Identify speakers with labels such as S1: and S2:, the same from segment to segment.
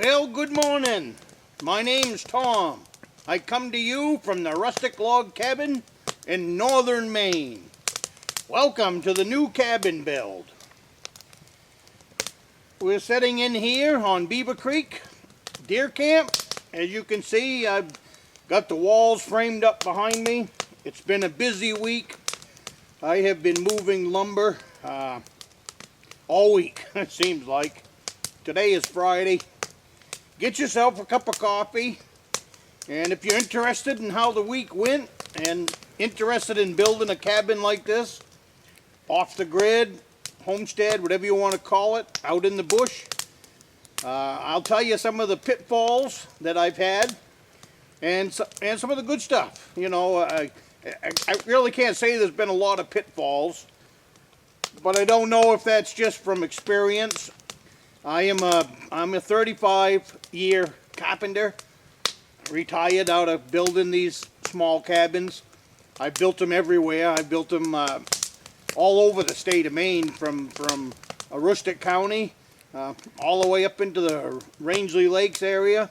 S1: Well, good morning. My name's Tom. I come to you from the Rustic log cabin in Northern Maine. Welcome to the new cabin build. We're sitting in here on Beaver Creek Deer Camp. As you can see, I've got the walls framed up behind me. It's been a busy week. I have been moving lumber all week, it seems like. Today is Friday. Get yourself a cup of coffee, and if you're interested in how the week went and interested in building a cabin like this, off the grid, homestead, whatever you want to call it, out in the bush, I'll tell you some of the pitfalls that I've had and some of the good stuff. You know, I really can't say there's been a lot of pitfalls, but I don't know if that's just from experience. I'm a 35-year carpenter, retired out of building these small cabins. I built them everywhere. I built them all over the state of Maine, from Rustic County all the way up into the Rangeley Lakes area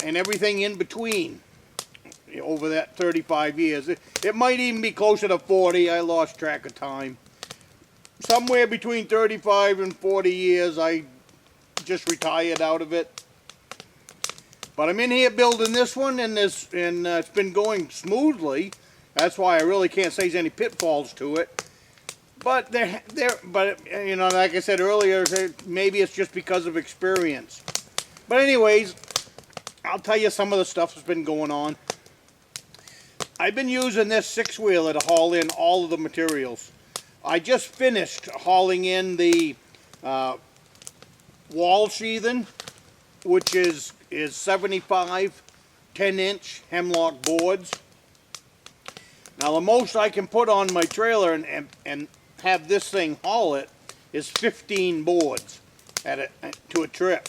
S1: and everything in between over that 35 years. It might even be closer to 40. I lost track of time. Somewhere between 35 and 40 years, I just retired out of it. But I'm in here building this one, and it's been going smoothly. That's why I really can't say there's any pitfalls to it. But but you know, like I said earlier, maybe it's just because of experience. But anyways, I'll tell you some of the stuff that's been going on. I've been using this 6-wheeler to haul in all of the materials. I just finished hauling in the wall sheathing, which is 75 10-inch hemlock boards. Now the most I can put on my trailer and have this thing haul it is 15 boards to a trip.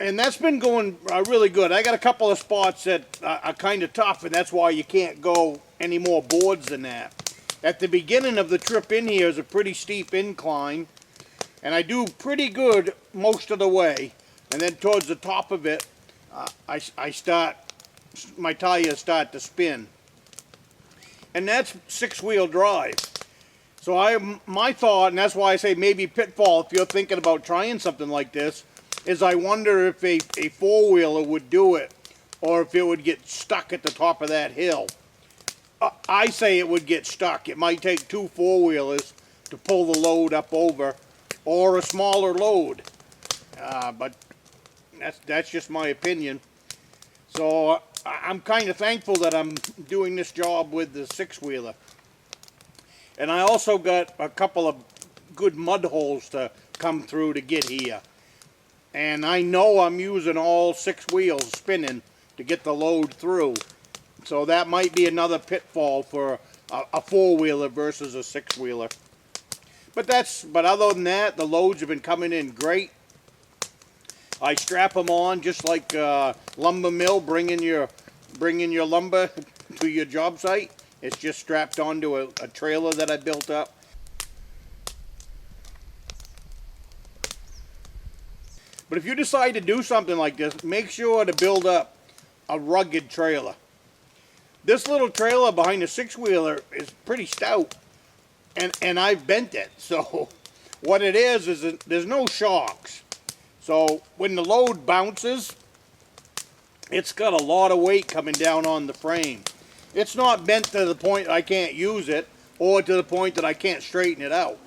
S1: And that's been going really good. I got a couple of spots that are kind of tough, and that's why you can't go any more boards than that. At the beginning of the trip in here is a pretty steep incline, and I do pretty good most of the way. And then towards the top of it, my tires start to spin. And that's 6-wheel drive. So my thought, and that's why I say maybe pitfall if you're thinking about trying something like this, is I wonder if a 4-wheeler would do it, or if it would get stuck at the top of that hill. I say it would get stuck. It might take 2 4-wheelers to pull the load up over, or a smaller load. But that's just my opinion. So I'm kind of thankful that I'm doing this job with the 6-wheeler. And I also got a couple of good mud holes to come through to get here. And I know I'm using all 6 wheels spinning to get the load through. So that might be another pitfall for a 4-wheeler versus a 6-wheeler. But other than that, the loads have been coming in great. I strap them on just like lumber mill bringing your lumber to your job site. It's just strapped onto a trailer that I built up. But if you decide to do something like this, make sure to build up a rugged trailer. This little trailer behind the 6-wheeler is pretty stout, and I've bent it. So what it is that there's no shocks. So when the load bounces, it's got a lot of weight coming down on the frame. It's not bent to the point I can't use it, or to the point that I can't straighten it out.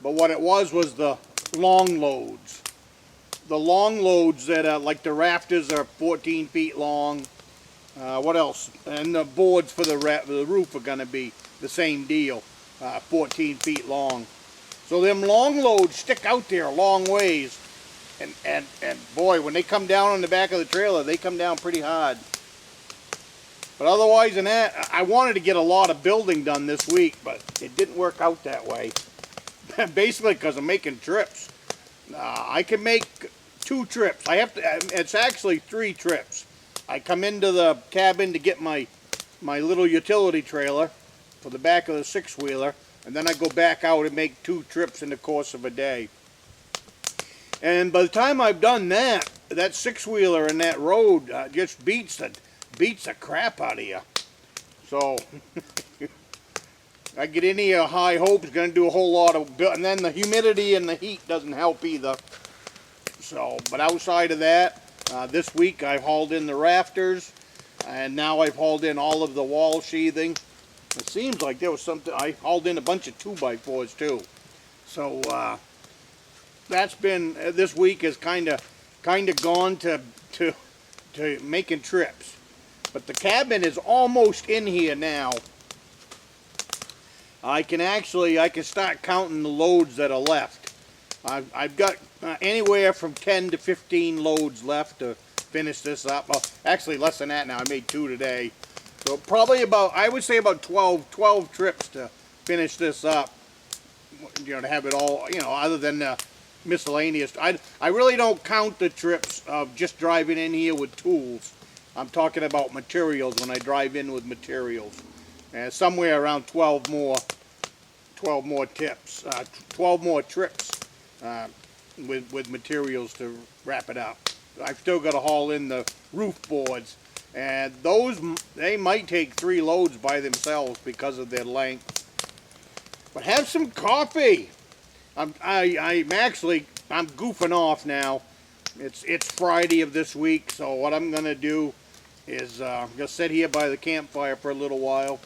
S1: But what it was the long loads. The long loads that are like the rafters are 14 feet long. What else? And the boards for the roof are going to be the same deal, 14 feet long. So them long loads stick out there a long ways, And boy, when they come down on the back of the trailer, they come down pretty hard. But otherwise than that, I wanted to get a lot of building done this week, but it didn't work out that way. Basically because I'm making trips. I can make 2 trips. It's actually 3 trips. I come into the cabin to get my little utility trailer for the back of the 6-wheeler, and then I go back out and make 2 trips in the course of a day. And by the time I've done that 6-wheeler and that road just beats the crap out of you. So I get any high hopes, going to do a whole lot of, and then the humidity and the heat doesn't help either. So, but outside of that, this week I've hauled in the rafters, and now I've hauled in all of the wall sheathing. It seems like there was something, I hauled in a bunch of 2x4s too. So that's been, this week has kind of gone to making trips. But the cabin is almost in here now. I can start counting the loads that are left. I've got anywhere from 10 to 15 loads left to finish this up. Well, actually less than that now. I made 2 today. So probably I would say about 12 trips to finish this up. You know, to have it all, you know, other than miscellaneous. I really don't count the trips of just driving in here with tools. I'm talking about materials when I drive in with materials. And somewhere around 12 more trips with materials to wrap it up. I've still got to haul in the roof boards, and those, they might take 3 loads by themselves because of their length. But have some coffee. I'm goofing off now. It's Friday of this week, so what I'm gonna do is just sit here by the campfire for a little while.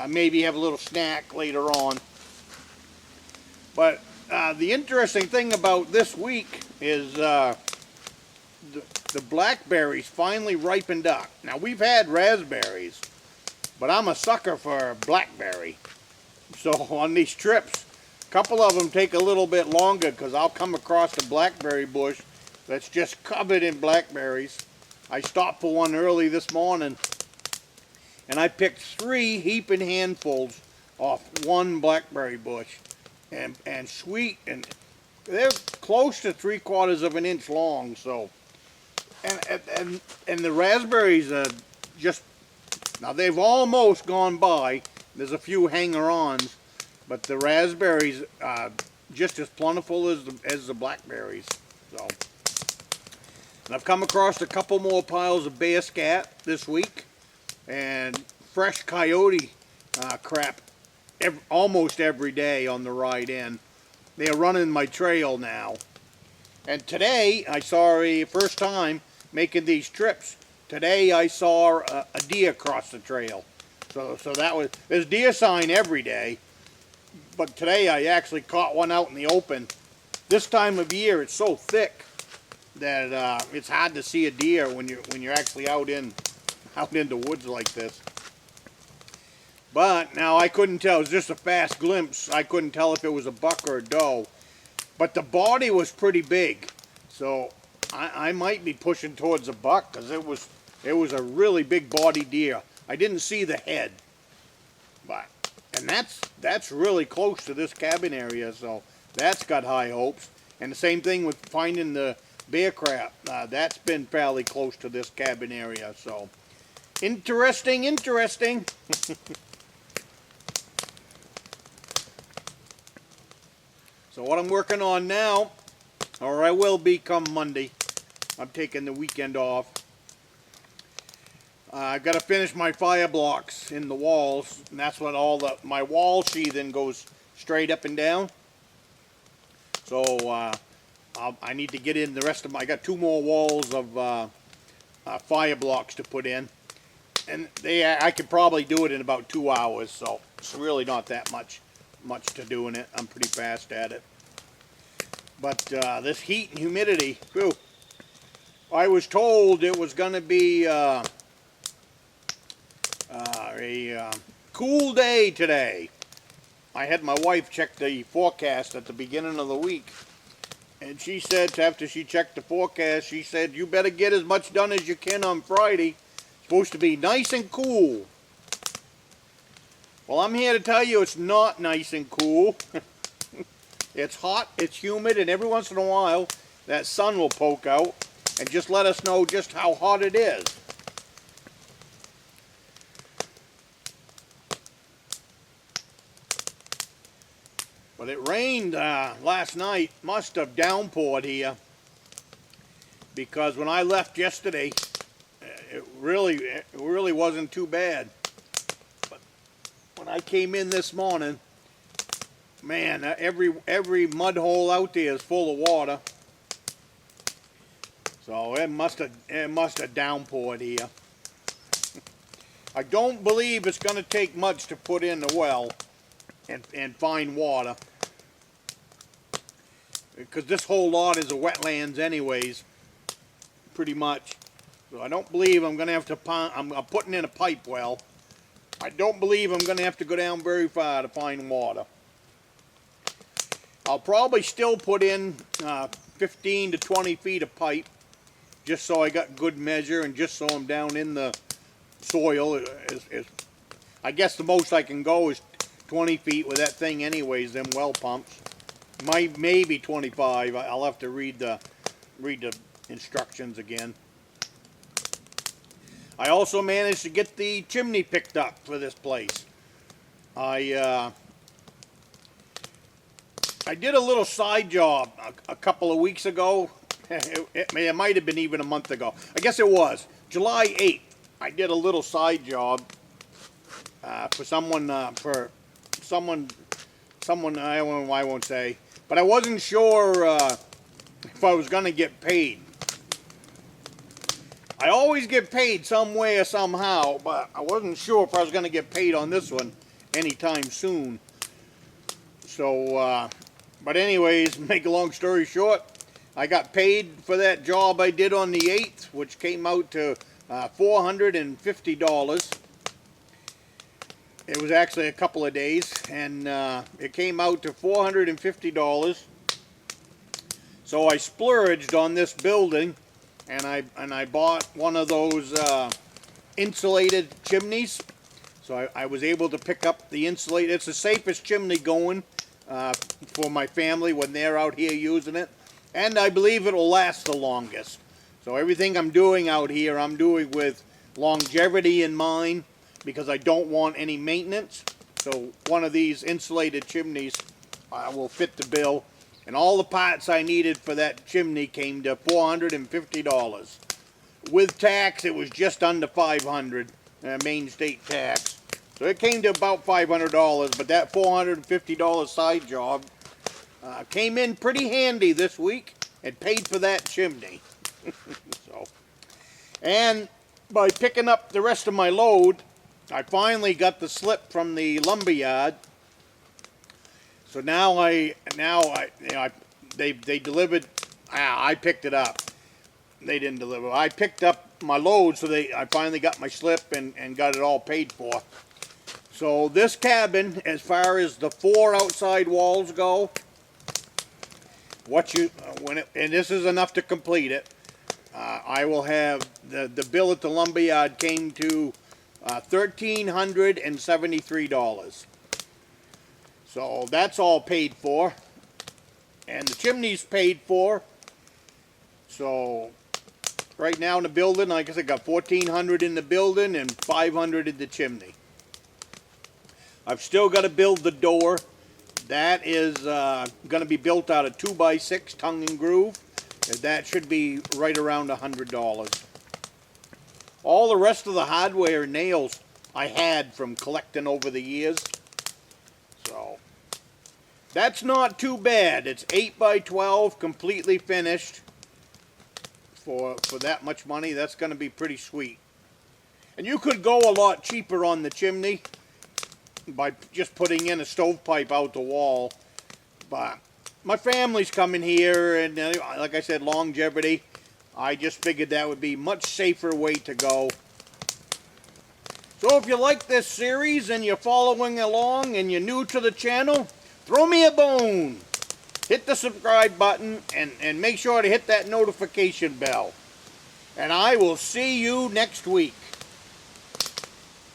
S1: Maybe have a little snack later on. But the interesting thing about this week is the blackberries finally ripened up. Now, we've had raspberries, but I'm a sucker for blackberry. So on these trips, a couple of them take a little bit longer because I'll come across a blackberry bush that's just covered in blackberries. I stopped for one early this morning, and I picked 3 heaping handfuls off one blackberry bush, and sweet, and they're close to 3/4 of an inch long. So, and the raspberries are just, now they've almost gone by. There's a few hanger-ons, but the raspberries are just as plentiful as the blackberries. So. And I've come across a couple more piles of bear scat this week, and fresh coyote crap almost every day on the ride in. They are running my trail now. And today I saw first time making these trips. Today I saw a deer cross the trail. So that was, there's deer sign every day, but today I actually caught one out in the open. This time of year it's so thick that it's hard to see a deer when you're actually out in the woods like this. But now I couldn't tell. It was just a fast glimpse. I couldn't tell if it was a buck or a doe. But the body was pretty big, so I might be pushing towards a buck because it was a really big body deer. I didn't see the head, and that's really close to this cabin area, so that's got high hopes. And the same thing with finding the bear crap. That's been fairly close to this cabin area, so interesting. So what I'm working on now, or I will be come Monday, I'm taking the weekend off. I've got to finish my fire blocks in the walls, and that's when my wall sheathing goes straight up and down. So I need to get in the rest of I got 2 more walls of fire blocks to put in, and I could probably do it in about 2 hours. So it's really not that much to do in it. I'm pretty fast at it. But this heat and humidity, whew, I was told it was going to be a cool day today. I had my wife check the forecast at the beginning of the week, And she said, after she checked the forecast, she said, you better get as much done as you can on Friday. It's supposed to be nice and cool. Well, I'm here to tell you it's not nice and cool. It's hot, it's humid, and every once in a while that sun will poke out and just let us know just how hot it is. But it rained last night, must have downpoured here, because when I left yesterday, it really wasn't too bad. But when I came in this morning, man, every mud hole out there is full of water. So it must have downpoured here. I don't believe it's going to take much to put in the well and find water, because this whole lot is a wetlands anyways, pretty much. So I don't believe I'm going to have to I'm putting in a pipe well. I don't believe I'm going to have to go down very far to find water. I'll probably still put in 15 to 20 feet of pipe, just so I got good measure, and just so I'm down in the soil. I guess the most I can go is 20 feet with that thing anyways, them well pumps. Maybe 25. I'll have to read the instructions again. I also managed to get the chimney picked up for this place. I did a little side job a couple of weeks ago. It might have been even a month ago. I guess it was July 8th. I did a little side job for someone. I won't say, but I wasn't sure if I was going to get paid. I always get paid some way or somehow, but I wasn't sure if I was going to get paid on this one anytime soon. So, but anyways, make a long story short, I got paid for that job I did on the 8th, which came out to $450. It was actually a couple of days, and it came out to $450. So I splurged on this building, and I bought one of those insulated chimneys. So I was able to pick up the insulated. It's the safest chimney going for my family when they're out here using it, and I believe it'll last the longest. So everything I'm doing out here, I'm doing with longevity in mind, because I don't want any maintenance. So one of these insulated chimneys will fit the bill, and all the parts I needed for that chimney came to $450. With tax, it was just under $500, Maine state tax. So it came to about $500, but that $450 side job came in pretty handy this week and paid for that chimney. So, and by picking up the rest of my load, I finally got the slip from the lumber yard. So now they delivered. I picked it up. They didn't deliver. I picked up my load, so I finally got my slip and got it all paid for. So this cabin, as far as the 4 outside walls go, and this is enough to complete it. I will have the bill at the lumberyard came to $1,373. So that's all paid for, and the chimney's paid for. So right now in the building, like I said, I got $1,400 in the building and $500 in the chimney. I've still got to build the door. That is going to be built out of 2x6 tongue and groove. That should be right around $100. All the rest of the hardware and nails I had from collecting over the years. So that's not too bad. It's 8x12, completely finished. For that much money, that's going to be pretty sweet. And you could go a lot cheaper on the chimney by just putting in a stovepipe out the wall. But my family's coming here, and like I said, longevity. I just figured that would be a much safer way to go. So if you like this series and you're following along and you're new to the channel, throw me a bone. hit the subscribe button and make sure to hit that notification bell. And I will see you next week.